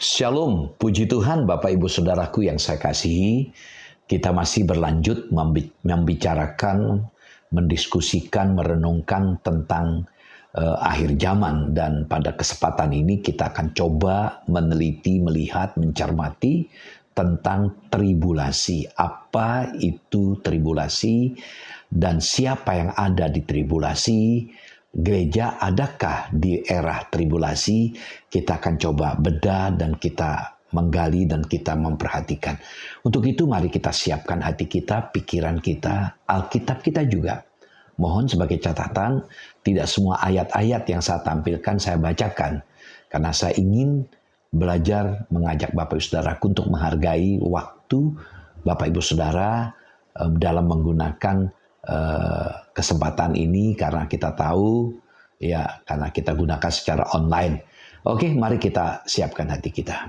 Shalom, puji Tuhan Bapak Ibu Saudaraku yang saya kasihi. Kita masih berlanjut membicarakan, mendiskusikan, merenungkan tentang akhir zaman. Dan pada kesempatan ini kita akan coba meneliti, melihat, mencermati tentang tribulasi. Apa itu tribulasi dan siapa yang ada di tribulasi? Gereja adakah di era tribulasi? Kita akan coba bedah dan kita menggali dan kita memperhatikan. Untuk itu mari kita siapkan hati kita, pikiran kita, Alkitab kita juga. Mohon sebagai catatan, tidak semua ayat-ayat yang saya tampilkan saya bacakan. Karena saya ingin belajar mengajak Bapak Ibu Saudaraku untuk menghargai waktu Bapak Ibu Saudara dalam menggunakan kesempatan ini, karena kita tahu karena kita gunakan secara online. Oke, mari kita siapkan hati kita.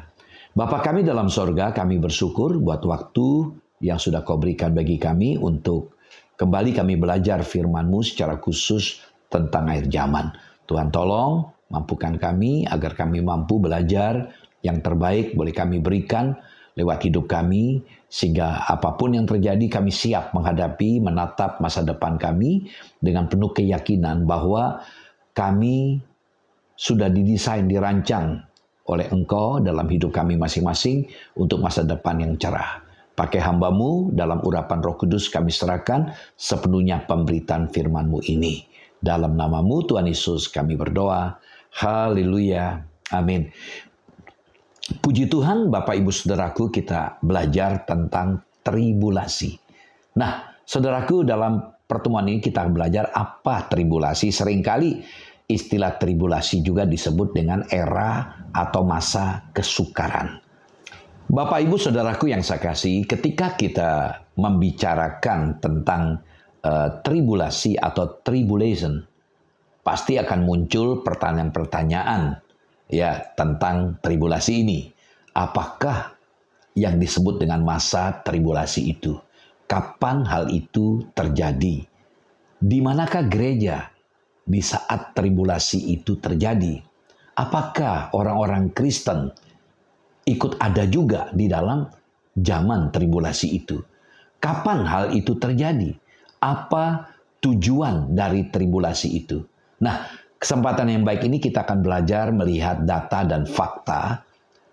Bapa kami dalam sorga, kami bersyukur buat waktu yang sudah Kau berikan bagi kami untuk kembali kami belajar firman-Mu secara khusus tentang akhir zaman. Tuhan tolong mampukan kami agar kami mampu belajar yang terbaik boleh kami berikan lewat hidup kami, sehingga apapun yang terjadi kami siap menghadapi, menatap masa depan kami dengan penuh keyakinan bahwa kami sudah didesain, dirancang oleh Engkau dalam hidup kami masing-masing untuk masa depan yang cerah. Pakai hamba-Mu dalam urapan Roh Kudus kami serahkan sepenuhnya pemberitaan firman-Mu ini. Dalam nama-Mu Tuhan Yesus kami berdoa. Haleluya. Amin. Puji Tuhan Bapak Ibu Saudaraku, kita belajar tentang tribulasi. Nah, Saudaraku, dalam pertemuan ini kita belajar apa tribulasi. Seringkali istilah tribulasi juga disebut dengan era atau masa kesukaran. Bapak Ibu Saudaraku yang saya kasihi, ketika kita membicarakan tentang tribulasi atau tribulation, pasti akan muncul pertanyaan-pertanyaan tentang tribulasi ini. Apakah yang disebut dengan masa tribulasi itu? Kapan hal itu terjadi? Di manakah gereja di saat tribulasi itu terjadi? Apakah orang-orang Kristen ikut ada juga di dalam zaman tribulasi itu? Kapan hal itu terjadi? Apa tujuan dari tribulasi itu? Nah, kesempatan yang baik ini kita akan belajar melihat data dan fakta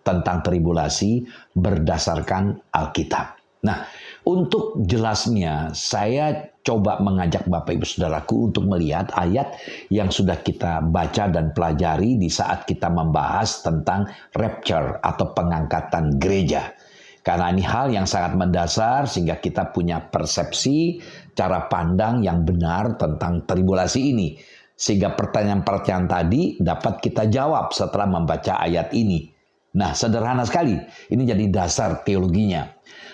tentang tribulasi berdasarkan Alkitab. Nah, untuk jelasnya saya coba mengajak Bapak Ibu Saudaraku untuk melihat ayat yang sudah kita baca dan pelajari di saat kita membahas tentang rapture atau pengangkatan gereja. Karena ini hal yang sangat mendasar sehingga kita punya persepsi, cara pandang yang benar tentang tribulasi ini. Sehingga pertanyaan-pertanyaan tadi dapat kita jawab setelah membaca ayat ini. Nah, sederhana sekali. Ini jadi dasar teologinya.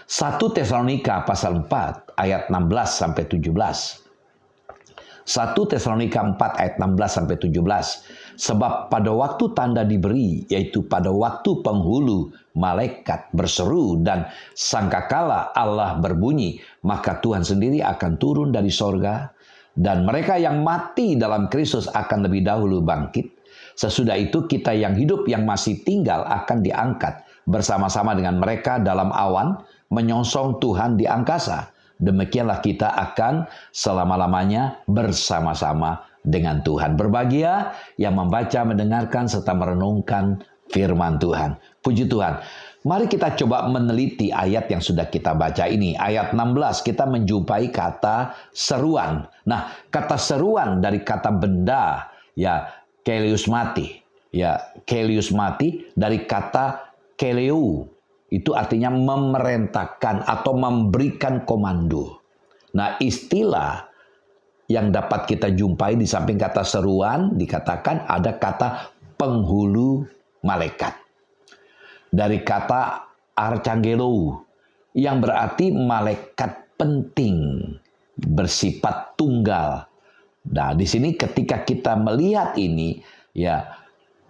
1 Tesalonika pasal 4 ayat 16 sampai 17. 1 Tesalonika 4 ayat 16 sampai 17. Sebab pada waktu tanda diberi, yaitu pada waktu penghulu malaikat berseru dan sangkakala Allah berbunyi, maka Tuhan sendiri akan turun dari sorga. Dan mereka yang mati dalam Kristus akan lebih dahulu bangkit. Sesudah itu kita yang hidup yang masih tinggal akan diangkat bersama-sama dengan mereka dalam awan menyongsong Tuhan di angkasa. Demikianlah kita akan selama-lamanya bersama-sama dengan Tuhan. Berbahagia yang membaca, mendengarkan, serta merenungkan firman Tuhan. Puji Tuhan. Mari kita coba meneliti ayat yang sudah kita baca ini. Ayat 16 kita menjumpai kata seruan. Nah, kata seruan dari kata benda, keleus mati. Keleus mati dari kata keleu. Itu artinya memerintahkan atau memberikan komando. Nah, istilah yang dapat kita jumpai di samping kata seruan dikatakan ada kata penghulu malaikat. Dari kata archangelo yang berarti malaikat penting, bersifat tunggal. Nah, di sini ketika kita melihat ini,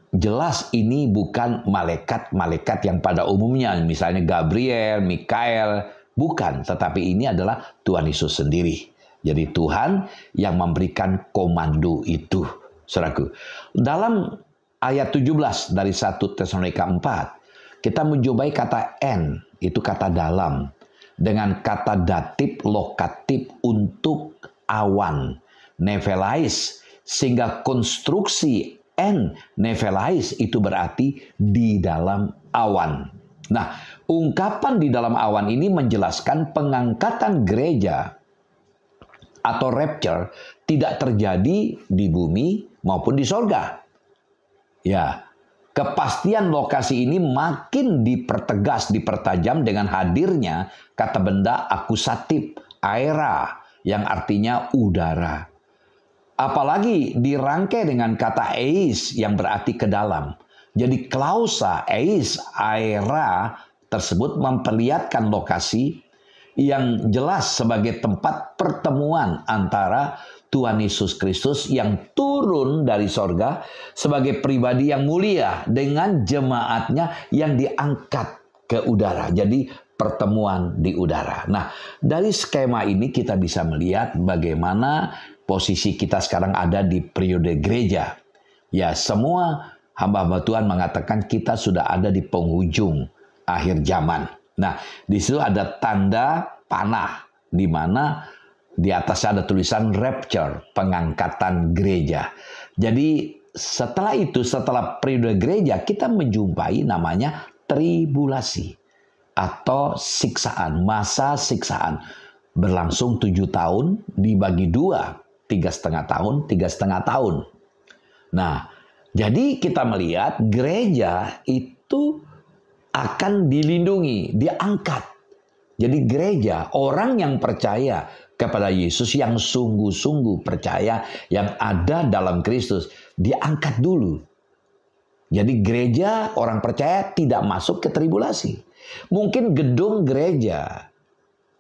jelas ini bukan malaikat-malaikat yang pada umumnya, misalnya Gabriel, Mikael, bukan, tetapi ini adalah Tuhan Yesus sendiri. Jadi Tuhan yang memberikan komando itu, saudaraku. Dalam ayat 17 dari 1 Tesalonika 4, kita menjumpai kata en, itu kata dalam, dengan kata datif lokatif untuk awan, nephelais, sehingga konstruksi en nephelais itu berarti di dalam awan. Nah, ungkapan di dalam awan ini menjelaskan pengangkatan gereja atau rapture tidak terjadi di bumi maupun di sorga. Ya, kepastian lokasi ini makin dipertegas, dipertajam dengan hadirnya kata benda akusatif, aera, yang artinya udara. Apalagi dirangkai dengan kata eis yang berarti ke dalam. Jadi klausa eis, aera tersebut memperlihatkan lokasi yang jelas sebagai tempat pertemuan antara Tuhan Yesus Kristus yang turun dari sorga sebagai pribadi yang mulia dengan jemaatnya yang diangkat ke udara. Jadi pertemuan di udara. Nah, dari skema ini kita bisa melihat bagaimana posisi kita sekarang ada di periode gereja. Ya, semua hamba-hamba Tuhan mengatakan kita sudah ada di penghujung akhir zaman. Nah, di situ ada tanda panah, di mana di atasnya ada tulisan rapture, pengangkatan gereja. Jadi setelah itu, setelah periode gereja, kita menjumpai namanya tribulasi atau siksaan, masa siksaan. Berlangsung 7 tahun, dibagi 2, 3,5 tahun, 3,5 tahun. Nah, jadi kita melihat gereja itu akan dilindungi, diangkat. Jadi gereja, orang yang percaya kepada Yesus, yang sungguh-sungguh percaya, yang ada dalam Kristus, diangkat dulu. Jadi gereja, orang percaya tidak masuk ke tribulasi. Mungkin gedung gereja,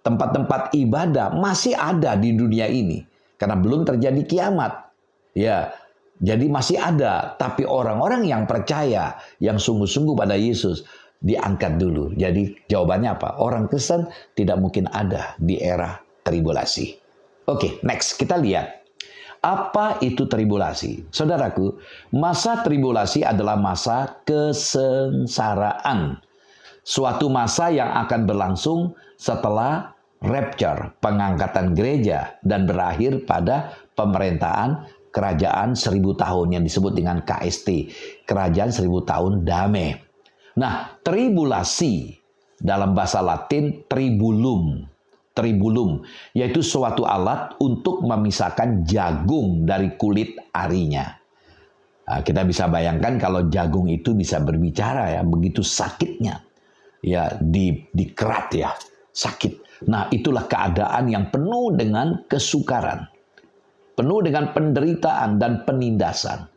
tempat-tempat ibadah masih ada di dunia ini. Karena belum terjadi kiamat. Ya, jadi masih ada. Tapi orang-orang yang percaya, yang sungguh-sungguh pada Yesus, diangkat dulu. Jadi jawabannya apa? Orang Kristen tidak mungkin ada di era tribulasi. Oke, next kita lihat. Apa itu tribulasi? Saudaraku, masa tribulasi adalah masa kesengsaraan. Suatu masa yang akan berlangsung setelah rapture, pengangkatan gereja, dan berakhir pada pemerintahan kerajaan 1000 tahun yang disebut dengan KST, kerajaan 1000 tahun damai. Nah, tribulasi dalam bahasa Latin tribulum, yaitu suatu alat untuk memisahkan jagung dari kulit arinya. Nah, kita bisa bayangkan kalau jagung itu bisa berbicara ya, begitu sakitnya. Ya, dikerat ya, sakit. Nah, itulah keadaan yang penuh dengan kesukaran, penuh dengan penderitaan dan penindasan.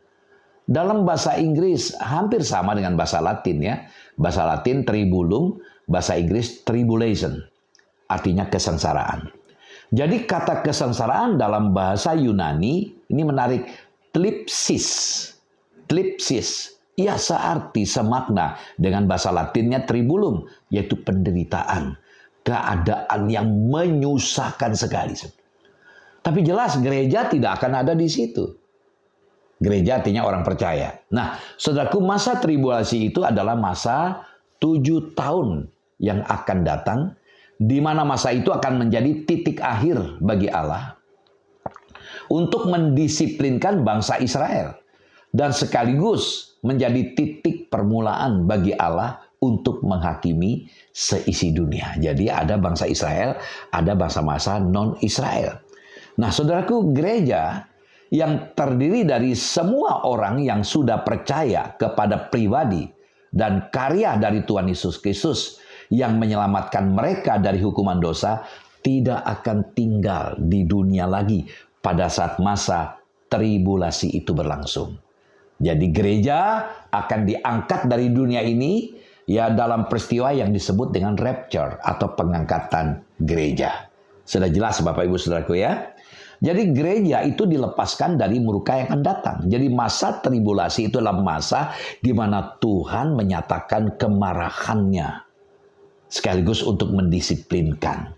Dalam bahasa Inggris hampir sama dengan bahasa Latin ya. Bahasa Latin tribulum, bahasa Inggris tribulation. Artinya kesengsaraan. Jadi kata kesengsaraan dalam bahasa Yunani ini menarik, thlipsis. Thlipsis. Ya, searti, semakna dengan bahasa Latinnya tribulum, yaitu penderitaan, keadaan yang menyusahkan sekali. Tapi jelas gereja tidak akan ada di situ. Gereja artinya orang percaya. Nah, saudaraku, masa tribulasi itu adalah masa 7 tahun yang akan datang, di mana masa itu akan menjadi titik akhir bagi Allah untuk mendisiplinkan bangsa Israel dan sekaligus menjadi titik permulaan bagi Allah untuk menghakimi seisi dunia. Jadi ada bangsa Israel, ada bangsa-bangsa non-Israel. Nah, saudaraku, gereja yang terdiri dari semua orang yang sudah percaya kepada pribadi dan karya dari Tuhan Yesus Kristus yang menyelamatkan mereka dari hukuman dosa, tidak akan tinggal di dunia lagi pada saat masa tribulasi itu berlangsung. Jadi gereja akan diangkat dari dunia ini ya dalam peristiwa yang disebut dengan rapture atau pengangkatan gereja. Sudah jelas Bapak Ibu Saudaraku ya. Jadi gereja itu dilepaskan dari murka yang akan datang. Jadi masa tribulasi itu adalah masa di mana Tuhan menyatakan kemarahannya sekaligus untuk mendisiplinkan.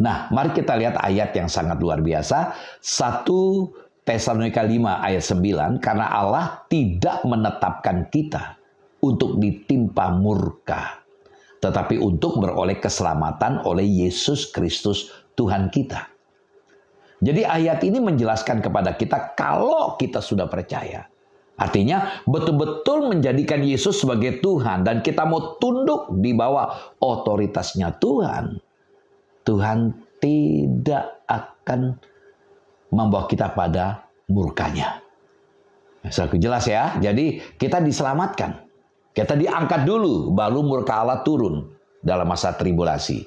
Nah, mari kita lihat ayat yang sangat luar biasa. 1 Tesalonika 5 ayat 9, karena Allah tidak menetapkan kita untuk ditimpa murka, tetapi untuk beroleh keselamatan oleh Yesus Kristus Tuhan kita. Jadi ayat ini menjelaskan kepada kita kalau kita sudah percaya. Artinya betul-betul menjadikan Yesus sebagai Tuhan dan kita mau tunduk di bawah otoritasnya Tuhan. Tuhan tidak akan membawa kita pada murkanya. Saudaraku, jelas ya. Jadi kita diselamatkan. Kita diangkat dulu baru murka Allah turun dalam masa tribulasi.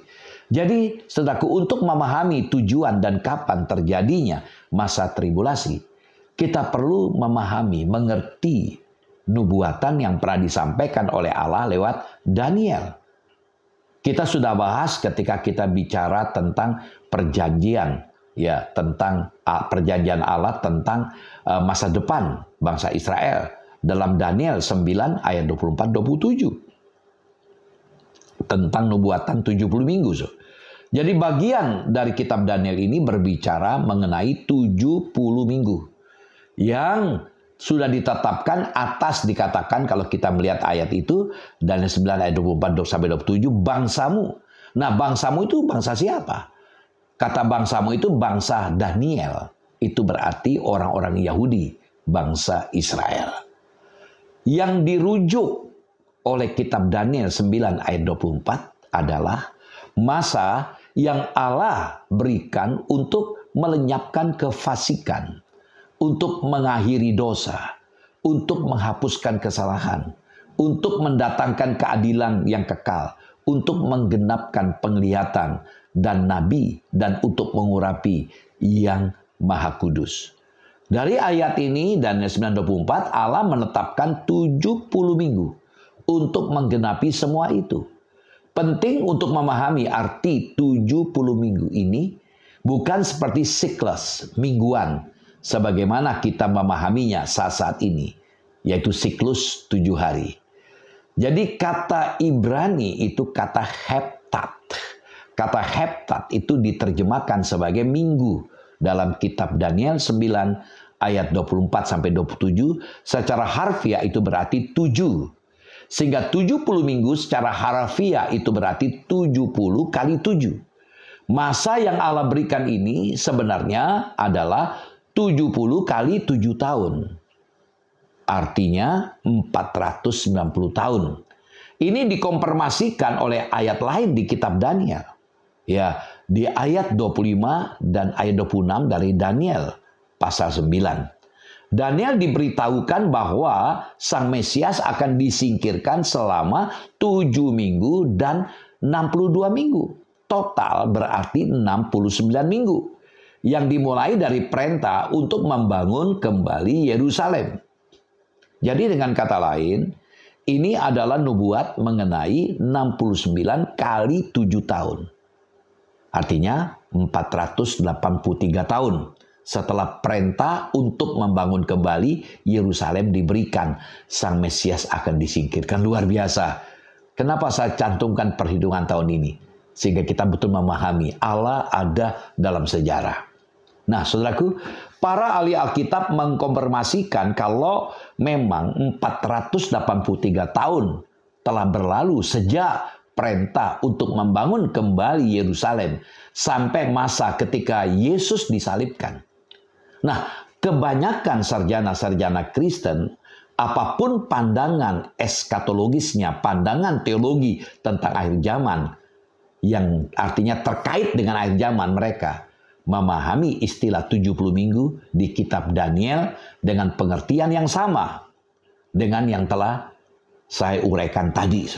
Jadi, saudaraku, untuk memahami tujuan dan kapan terjadinya masa tribulasi, kita perlu memahami, mengerti nubuatan yang pernah disampaikan oleh Allah lewat Daniel. Kita sudah bahas ketika kita bicara tentang perjanjian, ya, tentang perjanjian Allah tentang masa depan bangsa Israel dalam Daniel 9 ayat 24-27. Tentang nubuatan 70 minggu. Jadi bagian dari kitab Daniel ini berbicara mengenai 70 minggu. Yang sudah ditetapkan atas dikatakan kalau kita melihat ayat itu. Daniel 9 ayat 24-27 bangsamu. Nah bangsamu itu bangsa siapa? Kata bangsamu itu bangsa Daniel. Itu berarti orang-orang Yahudi. Bangsa Israel. Yang dirujuk oleh kitab Daniel 9 ayat 24 adalah masa yang Allah berikan untuk melenyapkan kefasikan, untuk mengakhiri dosa, untuk menghapuskan kesalahan, untuk mendatangkan keadilan yang kekal, untuk menggenapkan penglihatan dan nabi, dan untuk mengurapi yang maha kudus. Dari ayat ini, Daniel 9:24, Allah menetapkan 70 minggu untuk menggenapi semua itu. Penting untuk memahami arti 70 minggu ini bukan seperti siklus mingguan sebagaimana kita memahaminya saat ini, yaitu siklus 7 hari. Jadi kata Ibrani itu kata heptat. Kata heptat itu diterjemahkan sebagai minggu dalam kitab Daniel 9 ayat 24-27. Secara harfiah itu berarti 7. Sehingga 70 minggu secara harfiah itu berarti 70 kali 7. Masa yang Allah berikan ini sebenarnya adalah 70 kali 7 tahun. Artinya 490 tahun. Ini dikonfirmasikan oleh ayat lain di kitab Daniel. Ya, di ayat 25 dan ayat 26 dari Daniel pasal 9. Daniel diberitahukan bahwa Sang Mesias akan disingkirkan selama 7 minggu dan 62 minggu. Total berarti 69 minggu. Yang dimulai dari perintah untuk membangun kembali Yerusalem. Jadi dengan kata lain, ini adalah nubuat mengenai 69 kali 7 tahun. Artinya 483 tahun. Setelah perintah untuk membangun kembali Yerusalem diberikan, Sang Mesias akan disingkirkan. Luar biasa. Kenapa saya cantumkan perhitungan tahun ini? Sehingga kita betul memahami Allah ada dalam sejarah. Nah, saudaraku, para ahli Alkitab mengkonfirmasikan kalau memang 483 tahun telah berlalu sejak perintah untuk membangun kembali Yerusalem sampai masa ketika Yesus disalibkan. Nah, kebanyakan sarjana-sarjana Kristen, apapun pandangan eskatologisnya, pandangan teologi tentang akhir zaman, yang artinya terkait dengan akhir zaman, mereka memahami istilah 70 minggu di kitab Daniel dengan pengertian yang sama dengan yang telah saya uraikan tadi.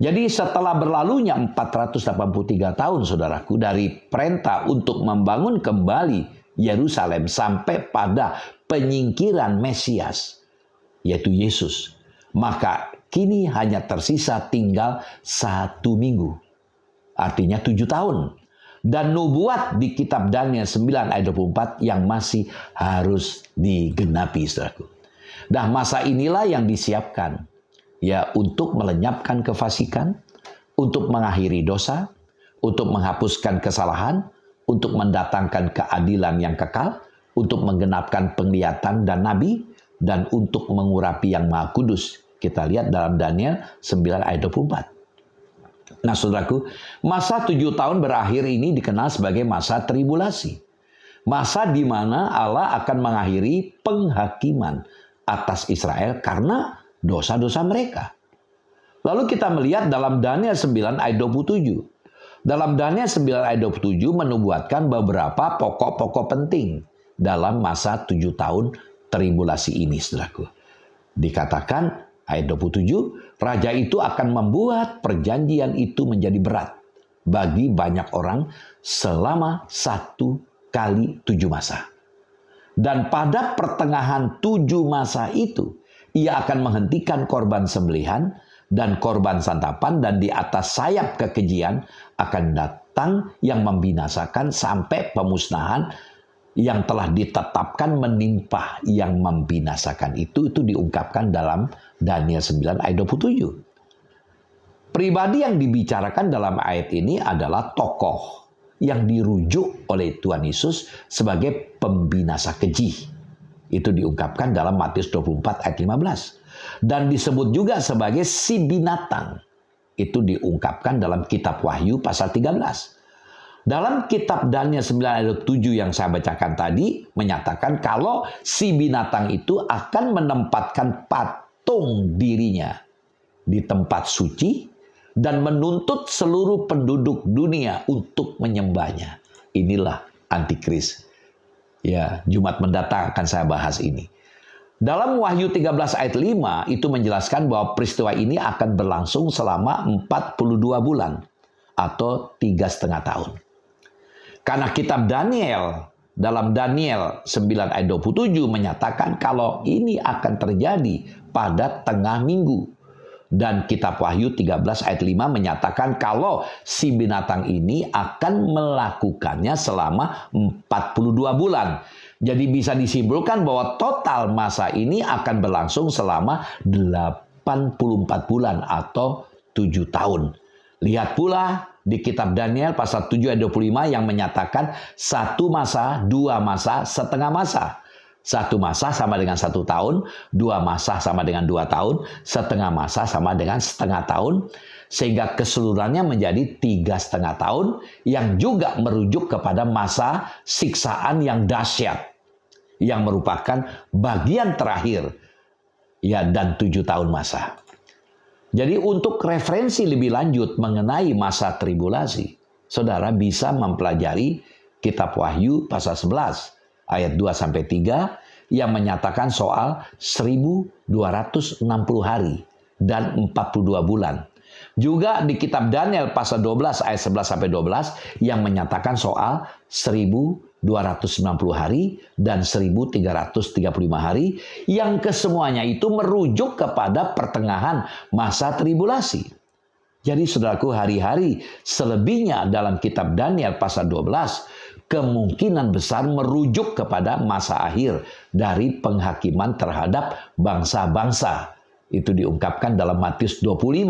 Jadi setelah berlalunya 483 tahun, saudaraku, dari perintah untuk membangun kembali Yerusalem sampai pada penyingkiran Mesias, yaitu Yesus, maka kini hanya tersisa tinggal 1 minggu. Artinya 7 tahun. Dan nubuat di kitab Daniel 9 ayat 24 yang masih harus digenapi, saudaraku. Nah, masa inilah yang disiapkan, ya, untuk melenyapkan kefasikan, untuk mengakhiri dosa, untuk menghapuskan kesalahan, untuk mendatangkan keadilan yang kekal, untuk menggenapkan penglihatan dan nabi, dan untuk mengurapi yang maha kudus, Kita lihat dalam Daniel 9 ayat 24. Nah saudaraku, masa 7 tahun berakhir ini dikenal sebagai masa tribulasi. Masa di mana Allah akan mengakhiri penghakiman atas Israel karena dosa-dosa mereka. Lalu kita melihat dalam Daniel 9 ayat 27. Dalam Daniel 9 ayat 27 menubuatkan beberapa pokok-pokok penting dalam masa 7 tahun tribulasi ini, saudaraku. Dikatakan ayat 27, raja itu akan membuat perjanjian itu menjadi berat bagi banyak orang selama 1 kali 7 masa. Dan pada pertengahan 7 masa itu, ia akan menghentikan korban sembelihan dan korban santapan, dan di atas sayap kekejian akan datang yang membinasakan sampai pemusnahan yang telah ditetapkan menimpa yang membinasakan. Itu diungkapkan dalam Daniel 9 ayat 27. Pribadi yang dibicarakan dalam ayat ini adalah tokoh yang dirujuk oleh Tuhan Yesus sebagai pembinasa keji. Itu diungkapkan dalam Matius 24 ayat 15. Dan disebut juga sebagai si binatang. Itu diungkapkan dalam kitab Wahyu pasal 13. Dalam kitab Daniel 9 ayat 7 yang saya bacakan tadi menyatakan kalau si binatang itu akan menempatkan patung dirinya di tempat suci dan menuntut seluruh penduduk dunia untuk menyembahnya. Inilah antikris. Ya, Jumat mendatang akan saya bahas ini. Dalam Wahyu 13 ayat 5 itu menjelaskan bahwa peristiwa ini akan berlangsung selama 42 bulan atau 3,5 tahun. Karena kitab Daniel, dalam Daniel 9 ayat 27 menyatakan kalau ini akan terjadi pada tengah minggu. Dan kitab Wahyu 13 ayat 5 menyatakan kalau si binatang ini akan melakukannya selama 42 bulan. Jadi bisa disimpulkan bahwa total masa ini akan berlangsung selama 84 bulan atau 7 tahun. Lihat pula di kitab Daniel pasal 7 ayat 25 yang menyatakan 1 masa, 2 masa, setengah masa. 1 masa sama dengan 1 tahun, 2 masa sama dengan 2 tahun, setengah masa sama dengan setengah tahun, sehingga keseluruhannya menjadi 3,5 tahun yang juga merujuk kepada masa siksaan yang dahsyat, yang merupakan bagian terakhir ya dan 7 tahun masa. Jadi untuk referensi lebih lanjut mengenai masa tribulasi, saudara bisa mempelajari kitab Wahyu pasal 11 ayat 2-3 yang menyatakan soal 1260 hari dan 42 bulan. Juga di kitab Daniel pasal 12 ayat 11-12 yang menyatakan soal 1260 hari dan 1335 hari yang kesemuanya itu merujuk kepada pertengahan masa tribulasi. Jadi saudaraku, hari-hari selebihnya dalam kitab Daniel pasal 12 kemungkinan besar merujuk kepada masa akhir dari penghakiman terhadap bangsa-bangsa. Itu diungkapkan dalam Matius 25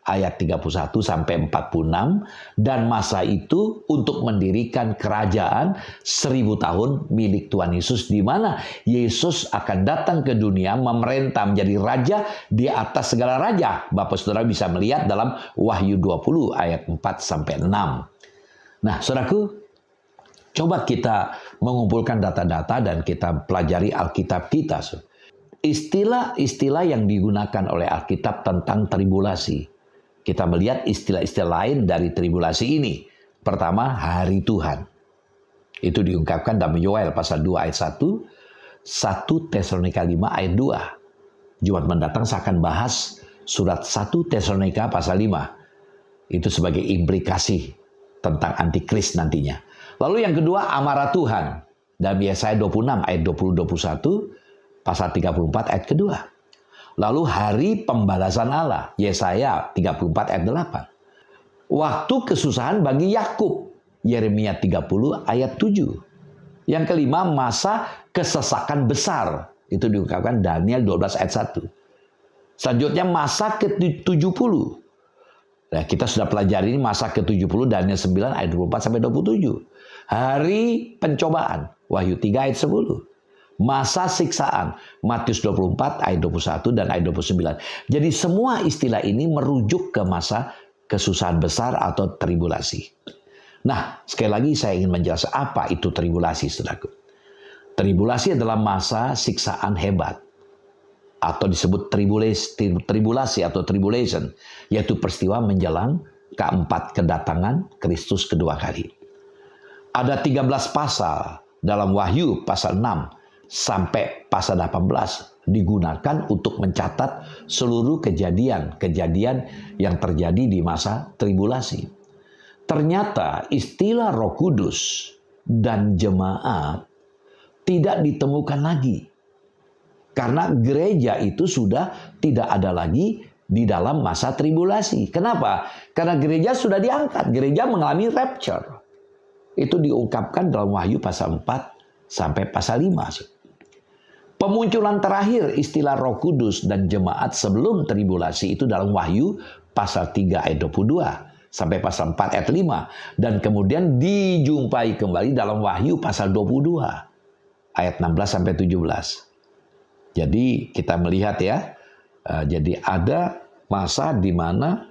ayat 31 sampai 46, dan masa itu untuk mendirikan kerajaan 1000 tahun milik Tuhan Yesus, di mana Yesus akan datang ke dunia memerintah menjadi raja di atas segala raja. Bapak Saudara bisa melihat dalam Wahyu 20 ayat 4 sampai 6. Nah, Saudaraku, coba kita mengumpulkan data-data dan kita pelajari Alkitab kita. Istilah-istilah yang digunakan oleh Alkitab tentang tribulasi. Kita melihat istilah-istilah lain dari tribulasi ini. Pertama, hari Tuhan. Itu diungkapkan dalam Yoel pasal 2 ayat 1, 1 Tesalonika 5 ayat 2. Jumat mendatang saya akan bahas surat 1 Tesalonika pasal 5. Itu sebagai implikasi tentang antikris nantinya. Lalu yang kedua, amarah Tuhan. Dalam Yesaya 26 ayat 20-21, pasal 34 ayat kedua. Lalu hari pembalasan Allah, Yesaya 34 ayat 8. Waktu kesusahan bagi Yakub, Yeremia 30 ayat 7. Yang kelima, masa kesesakan besar. Itu diungkapkan Daniel 12 ayat 1. Selanjutnya masa ke-70. Nah, kita sudah pelajari ini masa ke-70 Daniel 9 ayat 24 sampai 27. Hari pencobaan, Wahyu 3 ayat 10. Masa siksaan, Matius 24 ayat 21 dan ayat 29. Jadi semua istilah ini merujuk ke masa kesusahan besar atau tribulasi. Nah, sekali lagi saya ingin menjelaskan apa itu tribulasi, saudaraku. Tribulasi adalah masa siksaan hebat, atau disebut tribulasi atau tribulation, yaitu peristiwa menjelang keempat kedatangan Kristus kedua kali. Ada 13 pasal dalam Wahyu pasal 6 sampai pasal 18 digunakan untuk mencatat seluruh kejadian-kejadian yang terjadi di masa tribulasi. Ternyata istilah Roh Kudus dan jemaat tidak ditemukan lagi. Karena gereja itu sudah tidak ada lagi di dalam masa tribulasi. Kenapa? Karena gereja sudah diangkat. Gereja mengalami rapture. Itu diungkapkan dalam Wahyu pasal 4 sampai pasal 5. Pemunculan terakhir istilah Roh Kudus dan jemaat sebelum tribulasi itu dalam Wahyu pasal 3 ayat 22 sampai pasal 4 ayat 5. Dan kemudian dijumpai kembali dalam Wahyu pasal 22 ayat 16 sampai 17. Jadi kita melihat ya, jadi ada masa di mana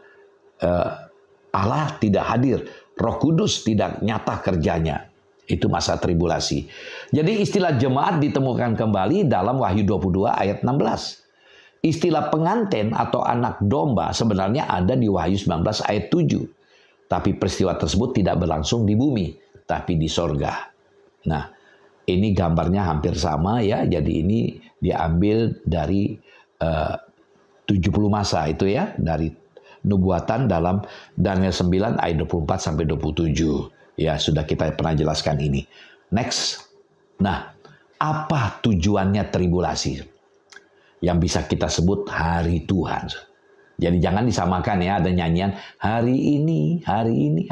Allah tidak hadir, Roh Kudus tidak nyata kerjanya. Itu masa tribulasi. Jadi istilah jemaat ditemukan kembali dalam Wahyu 22 ayat 16. Istilah pengantin atau anak domba sebenarnya ada di Wahyu 19 ayat 7. Tapi peristiwa tersebut tidak berlangsung di bumi, tapi di sorga. Nah, ini gambarnya hampir sama ya. Jadi ini diambil dari 70 masa itu ya. Dari nubuatan dalam Daniel 9 ayat 24 sampai 27. Ya, sudah kita pernah jelaskan ini. Next. Nah, apa tujuannya tribulasi? Yang bisa kita sebut hari Tuhan. Jadi jangan disamakan ya, ada nyanyian hari ini,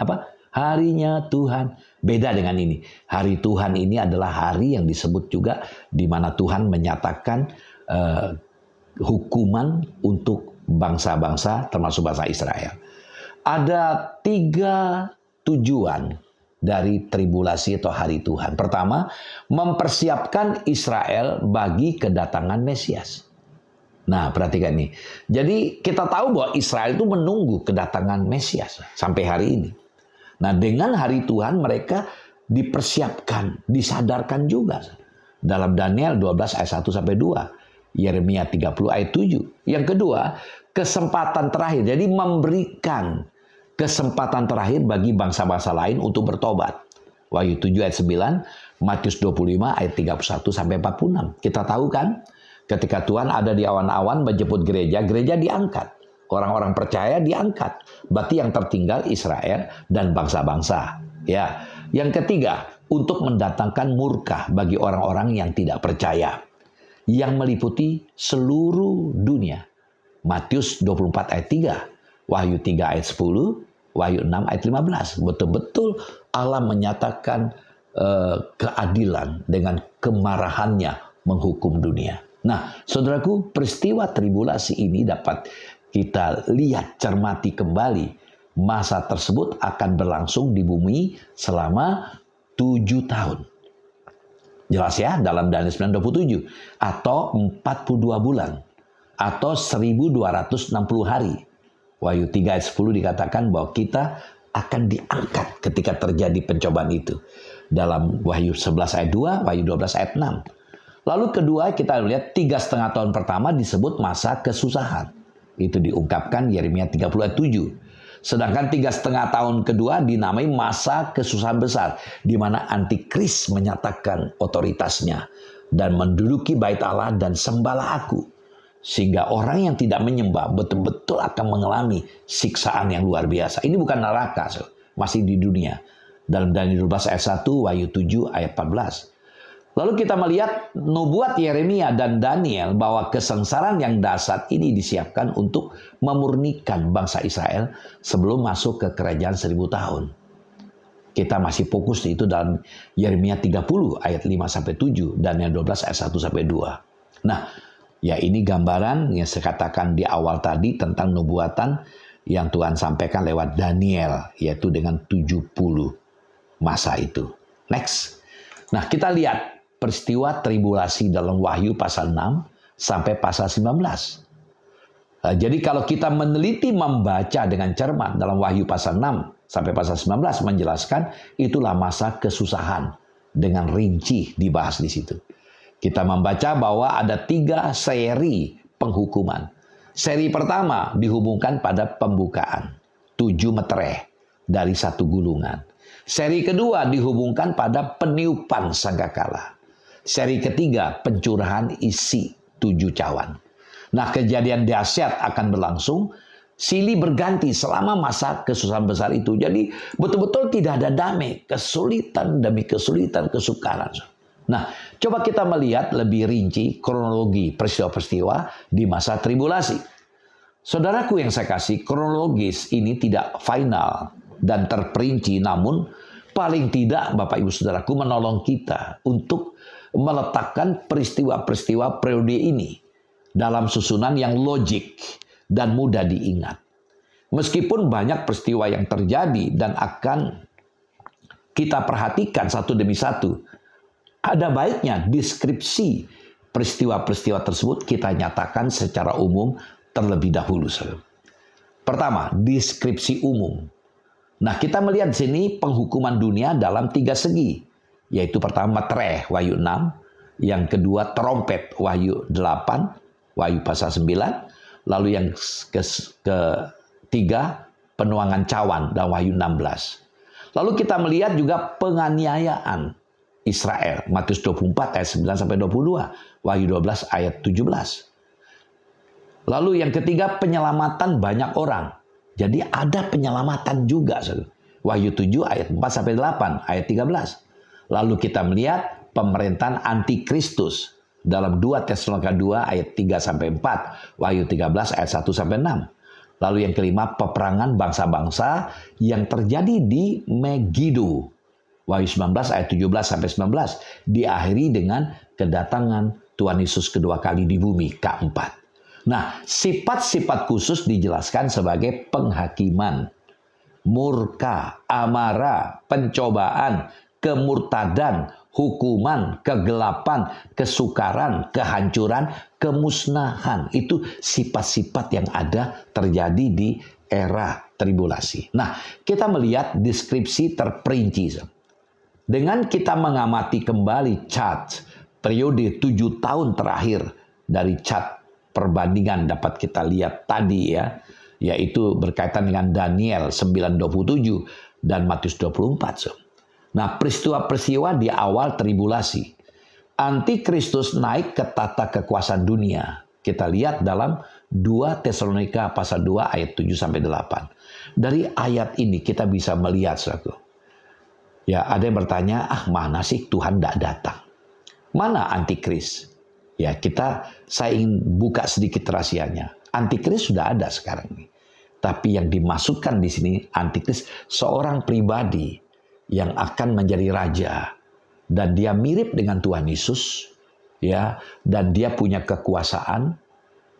apa? Harinya Tuhan. Beda dengan ini. Hari Tuhan ini adalah hari yang disebut juga di mana Tuhan menyatakan hukuman untuk bangsa-bangsa termasuk bangsa Israel. Ada 3 tujuan dari tribulasi atau hari Tuhan. Pertama, mempersiapkan Israel bagi kedatangan Mesias. Nah, perhatikan ini. Jadi kita tahu bahwa Israel itu menunggu kedatangan Mesias sampai hari ini. Nah, dengan hari Tuhan mereka dipersiapkan, disadarkan juga. Dalam Daniel 12 ayat 1 sampai 2. Yeremia 30 ayat 7. Yang kedua, kesempatan terakhir. Jadi memberikan kesempatan terakhir bagi bangsa-bangsa lain untuk bertobat. Wahyu 7 ayat 9, Matius 25 ayat 31 sampai 46. Kita tahu kan, ketika Tuhan ada di awan-awan menjemput gereja, gereja diangkat. Orang-orang percaya diangkat. Berarti yang tertinggal Israel dan bangsa-bangsa. Ya. Yang ketiga, untuk mendatangkan murka bagi orang-orang yang tidak percaya. Yang meliputi seluruh dunia. Matius 24 ayat 3, Wahyu 3 ayat 10, Wahyu 6 ayat 15. Betul-betul Allah menyatakan keadilan dengan kemarahannya menghukum dunia. Nah, saudaraku, peristiwa tribulasi ini dapat kita lihat, cermati kembali. Masa tersebut akan berlangsung di bumi selama 7 tahun. Jelas ya, dalam Daniel 9:27. Atau 42 bulan. Atau 1260 hari. Wahyu 3 ayat 10 dikatakan bahwa kita akan diangkat ketika terjadi pencobaan itu. Dalam Wahyu 11 ayat 2, Wahyu 12 ayat 6. Lalu kedua kita lihat 3,5 tahun pertama disebut masa kesusahan. Itu diungkapkan Yeremia 30 ayat 7. Sedangkan 3,5 tahun kedua dinamai masa kesusahan besar. Di mana antikris menyatakan otoritasnya. Dan menduduki bait Allah dan sembahlah aku. Sehingga orang yang tidak menyembah betul-betul akan mengalami siksaan yang luar biasa. Ini bukan neraka, masih di dunia. Dalam Daniel 12 ayat 1, Wahyu 7 ayat 14. Lalu kita melihat nubuat Yeremia dan Daniel bahwa kesengsaraan yang dahsyat ini disiapkan untuk memurnikan bangsa Israel sebelum masuk ke kerajaan 1000 tahun. Kita masih fokus di itu dalam Yeremia 30 ayat 5 sampai 7, Daniel 12 ayat 1 sampai 2. Nah, ya ini gambaran yang saya katakan di awal tadi tentang nubuatan yang Tuhan sampaikan lewat Daniel, yaitu dengan 70 masa itu. Next. Nah, kita lihat peristiwa tribulasi dalam Wahyu pasal 6 sampai pasal 19. Jadi kalau kita meneliti membaca dengan cermat dalam Wahyu pasal 6 sampai pasal 19 menjelaskan itulah masa kesusahan dengan rinci dibahas di situ. Kita membaca bahwa ada 3 seri penghukuman. Seri pertama dihubungkan pada pembukaan, 7 metereh dari 1 gulungan. Seri kedua dihubungkan pada peniupan sangkakala. Seri ketiga pencurahan isi 7 cawan. Nah, kejadian dahsyat akan berlangsung silih berganti selama masa kesusahan besar itu. Jadi betul-betul tidak ada damai, kesulitan demi kesulitan, kesukaran. Nah, coba kita melihat lebih rinci kronologi peristiwa-peristiwa di masa tribulasi. Saudaraku yang saya kasih, kronologis ini tidak final dan terperinci, namun paling tidak Bapak Ibu Saudaraku menolong kita untuk meletakkan peristiwa-peristiwa periode ini dalam susunan yang logik dan mudah diingat. Meskipun banyak peristiwa yang terjadi dan akan kita perhatikan satu demi satu, ada baiknya deskripsi peristiwa-peristiwa tersebut kita nyatakan secara umum terlebih dahulu. Pertama, deskripsi umum. Nah, kita melihat di sini penghukuman dunia dalam 3 segi, yaitu pertama metereh, Wahyu 6, yang kedua trompet, Wahyu 8, Wahyu pasal 9, lalu yang ketiga penuangan cawan dan Wahyu 16. Lalu kita melihat juga penganiayaan Israel, Matius 24 ayat 9 sampai 22, Wahyu 12 ayat 17. Lalu yang ketiga penyelamatan banyak orang. Jadi ada penyelamatan juga. Wahyu 7 ayat 4 sampai 8, ayat 13. Lalu kita melihat pemerintahan antikristus dalam 2 Tesalonika 2 ayat 3 sampai 4, Wahyu 13 ayat 1 sampai 6. Lalu yang kelima peperangan bangsa-bangsa yang terjadi di Megiddo, Wahyu 19 ayat 17 sampai 19, diakhiri dengan kedatangan Tuhan Yesus kedua kali di bumi, keempat. Nah, sifat-sifat khusus dijelaskan sebagai penghakiman, murka, amarah, pencobaan, kemurtadan, hukuman, kegelapan, kesukaran, kehancuran, kemusnahan. Itu sifat-sifat yang ada terjadi di era tribulasi. Nah, kita melihat deskripsi terperinci. Dengan kita mengamati kembali chart periode 7 tahun terakhir dari chart perbandingan dapat kita lihat tadi ya, yaitu berkaitan dengan Daniel 9:27 dan Matius 24. Nah, peristiwa-peristiwa di awal tribulasi. Antikristus naik ke tata kekuasaan dunia. Kita lihat dalam 2 Tesalonika pasal 2 ayat 7 sampai 8. Dari ayat ini kita bisa melihat, saudaraku. Ya, ada yang bertanya, mana sih Tuhan tidak datang? Mana antikris? Ya, saya ingin buka sedikit rahasianya. Antikris sudah ada sekarang ini. Tapi yang dimasukkan di sini antikris seorang pribadi yang akan menjadi raja dan dia mirip dengan Tuhan Yesus, ya, dan dia punya kekuasaan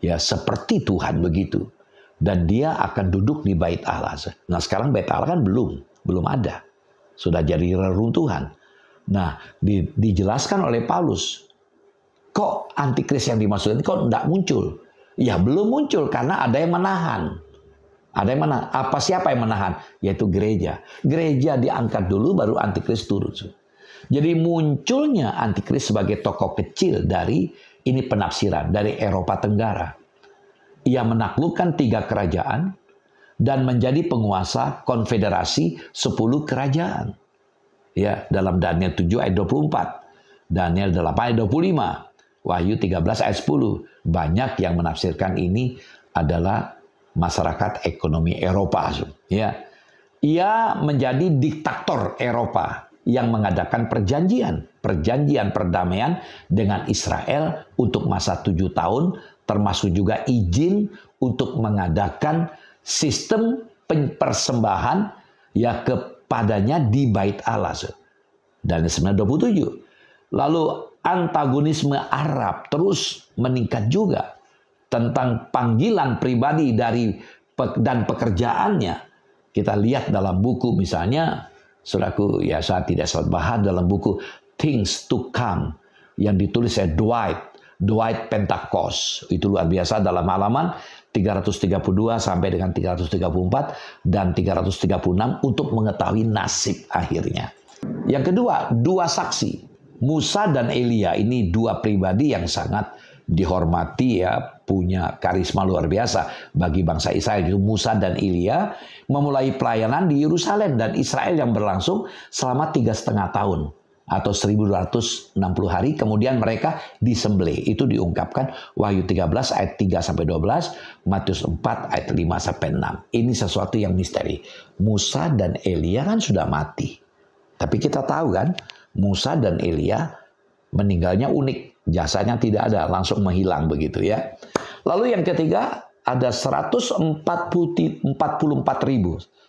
ya seperti Tuhan begitu. Dan dia akan duduk di Bait Allah. Nah, sekarang Bait Allah kan belum ada. Sudah jadi reruntuhan. Nah, dijelaskan oleh Paulus, kok antikris yang dimaksudkan kok tidak muncul? Ya belum muncul karena ada yang menahan. Ada yang menahan. Siapa yang menahan? Yaitu gereja. Gereja diangkat dulu baru antikris turun. Jadi munculnya antikris sebagai tokoh kecil dari ini penafsiran dari Eropa Tenggara. Ia menaklukkan 3 kerajaan dan menjadi penguasa konfederasi 10 kerajaan. Ya, dalam Daniel 7 ayat 24, Daniel 8 ayat 25. Wahyu 13 ayat 10. Banyak yang menafsirkan ini adalah masyarakat ekonomi Eropa. Ya. Ia menjadi diktator Eropa yang mengadakan perjanjian perdamaian dengan Israel untuk masa 7 tahun, termasuk juga izin untuk mengadakan sistem persembahan ya kepadanya di Bait Allah. Dan 9:27. Lalu antagonisme Arab terus meningkat juga tentang panggilan pribadi dan pekerjaannya. Kita lihat dalam buku misalnya, saudaraku, ya saya tidak sempat bahas dalam buku Things to Come yang ditulis oleh Dwight Pentecost. Itu luar biasa, dalam halaman 332 sampai dengan 334 dan 336 untuk mengetahui nasib akhirnya. Yang kedua, dua saksi. Musa dan Elia ini dua pribadi yang sangat dihormati ya, punya karisma luar biasa bagi bangsa Israel. Itu Musa dan Elia memulai pelayanan di Yerusalem dan Israel yang berlangsung selama 3,5 tahun atau 1260 hari, kemudian mereka disembelih. Itu diungkapkan Wahyu 13 ayat 3 sampai 12, Matius 4 ayat 5 sampai 6. Ini sesuatu yang misteri. Musa dan Elia kan sudah mati. Tapi kita tahu kan, Musa dan Elia meninggalnya unik, jasanya tidak ada, langsung menghilang begitu ya. Lalu yang ketiga ada 144.000.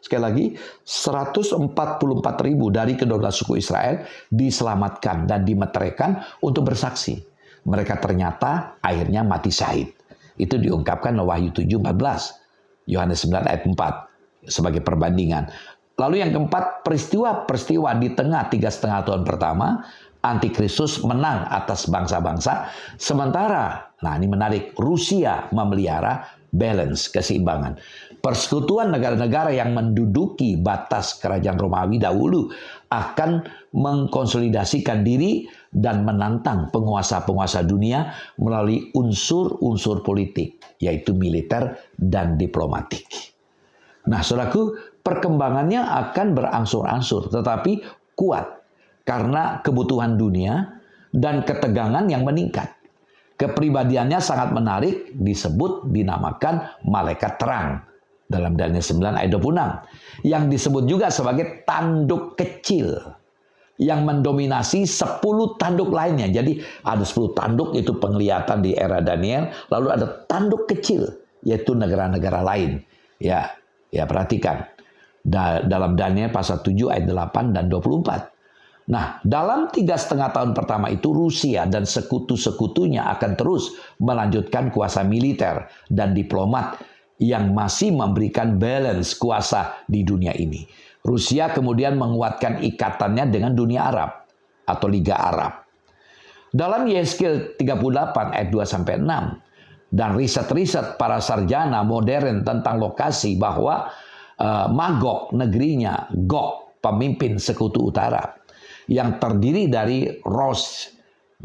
Sekali lagi, 144.000 dari kedua suku Israel diselamatkan dan dimeteraikan untuk bersaksi. Mereka ternyata akhirnya mati syahid. Itu diungkapkan oleh Wahyu 7:14, Yohanes 9 ayat 4 sebagai perbandingan. Lalu yang keempat, peristiwa di tengah 3,5 tahun pertama, Antikristus menang atas bangsa-bangsa. Sementara, nah ini menarik, Rusia memelihara balance, keseimbangan. Persekutuan negara-negara yang menduduki batas kerajaan Romawi dahulu akan mengkonsolidasikan diri dan menantang penguasa-penguasa dunia melalui unsur-unsur politik, yaitu militer dan diplomatik. Nah, saudaraku, perkembangannya akan berangsur-angsur, tetapi kuat karena kebutuhan dunia dan ketegangan yang meningkat. Kepribadiannya sangat menarik, dinamakan malaikat terang dalam Daniel 9 ayat 26, yang disebut juga sebagai tanduk kecil yang mendominasi 10 tanduk lainnya. Jadi ada 10 tanduk, itu penglihatan di era Daniel, lalu ada tanduk kecil yaitu negara-negara lain. Ya perhatikan dalam Daniel pasal 7 ayat 8 dan 24. Nah, dalam 3,5 tahun pertama itu Rusia dan sekutu-sekutunya akan terus melanjutkan kuasa militer dan diplomat yang masih memberikan balance kuasa di dunia ini. Rusia kemudian menguatkan ikatannya dengan dunia Arab atau Liga Arab. Dalam Yeskel 38 ayat 2 sampai 6 dan riset-riset para sarjana modern tentang lokasi bahwa Magog negerinya, Gog pemimpin sekutu utara, yang terdiri dari Ros,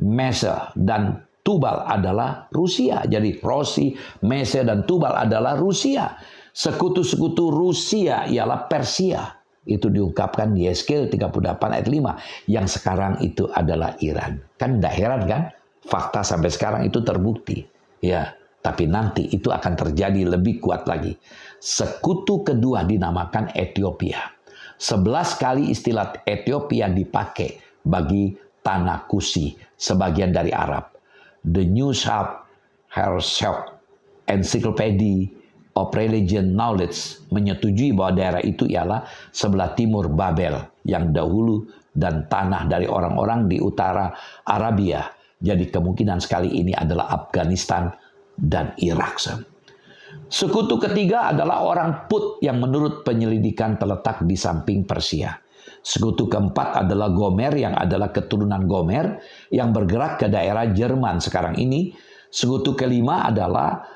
Mese, dan Tubal adalah Rusia. Jadi Rosi, Mese, dan Tubal adalah Rusia. Sekutu-sekutu Rusia ialah Persia. Itu diungkapkan di Yeskel 38 ayat 5. Yang sekarang itu adalah Iran. Kan tidak heran kan? Fakta sampai sekarang itu terbukti. Ya, tapi nanti itu akan terjadi lebih kuat lagi. Sekutu kedua dinamakan Ethiopia. 11 kali istilah Ethiopia dipakai bagi tanah Kusi, sebagian dari Arab. The New South Herald Encyclopedia of Religion Knowledge menyetujui bahwa daerah itu ialah sebelah timur Babel yang dahulu dan tanah dari orang-orang di utara Arabia. Jadi kemungkinan sekali ini adalah Afghanistan dan Irak. Sekutu ketiga adalah orang Put yang menurut penyelidikan terletak di samping Persia. Sekutu keempat adalah Gomer yang adalah keturunan Gomer yang bergerak ke daerah Jerman sekarang ini. Sekutu kelima adalah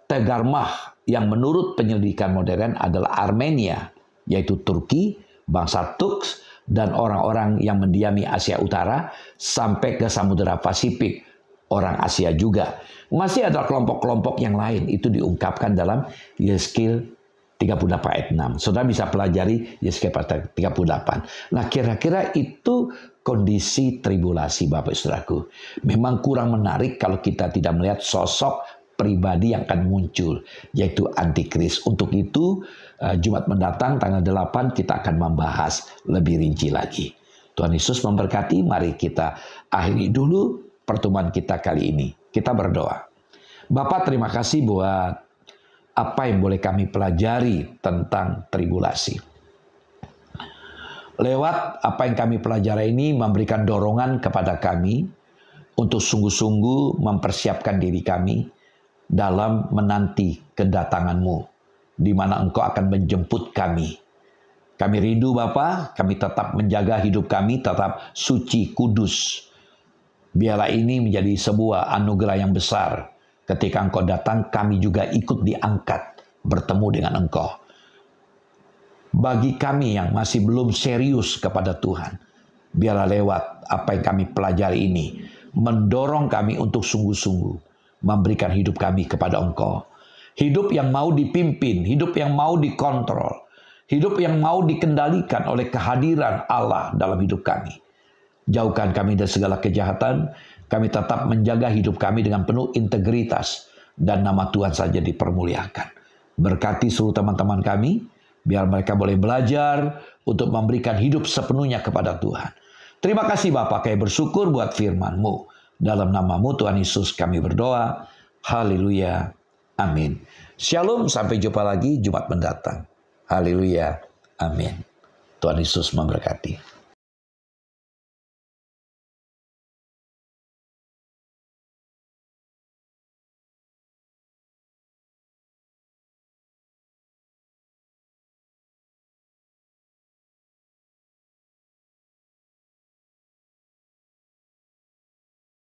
Tegarmah yang menurut penyelidikan modern adalah Armenia, yaitu Turki, bangsa Turks, dan orang-orang yang mendiami Asia Utara sampai ke Samudera Pasifik, orang Asia juga. Masih ada kelompok-kelompok yang lain, itu diungkapkan dalam Yeskel 38 ayat 6. Saudara bisa pelajari Yeskel 38. Nah, kira-kira itu kondisi tribulasi, Bapak Saudaraku. Memang kurang menarik kalau kita tidak melihat sosok pribadi yang akan muncul, yaitu Antikris. Untuk itu, Jumat mendatang tanggal 8 kita akan membahas lebih rinci lagi. Tuhan Yesus memberkati. Mari kita akhiri dulu pertemuan kita kali ini. Kita berdoa. Bapa, terima kasih buat apa yang boleh kami pelajari tentang tribulasi. Lewat apa yang kami pelajari ini memberikan dorongan kepada kami untuk sungguh-sungguh mempersiapkan diri kami dalam menanti kedatangan-Mu, di mana Engkau akan menjemput kami. Kami rindu Bapa, kami tetap menjaga hidup kami tetap suci, kudus, Biarlah ini menjadi sebuah anugerah yang besar. Ketika Engkau datang, kami juga ikut diangkat bertemu dengan Engkau. Bagi kami yang masih belum serius kepada Tuhan, biarlah lewat apa yang kami pelajari ini, mendorong kami untuk sungguh-sungguh memberikan hidup kami kepada Engkau. Hidup yang mau dipimpin, hidup yang mau dikontrol, hidup yang mau dikendalikan oleh kehadiran Allah dalam hidup kami. Jauhkan kami dari segala kejahatan, kami tetap menjaga hidup kami dengan penuh integritas, dan nama Tuhan saja dipermuliakan. Berkati seluruh teman-teman kami, biar mereka boleh belajar untuk memberikan hidup sepenuhnya kepada Tuhan. Terima kasih Bapa, kami bersyukur buat firman-Mu. Dalam nama-Mu Tuhan Yesus kami berdoa. Haleluya. Amin. Shalom, sampai jumpa lagi Jumat mendatang. Haleluya. Amin. Tuhan Yesus memberkati.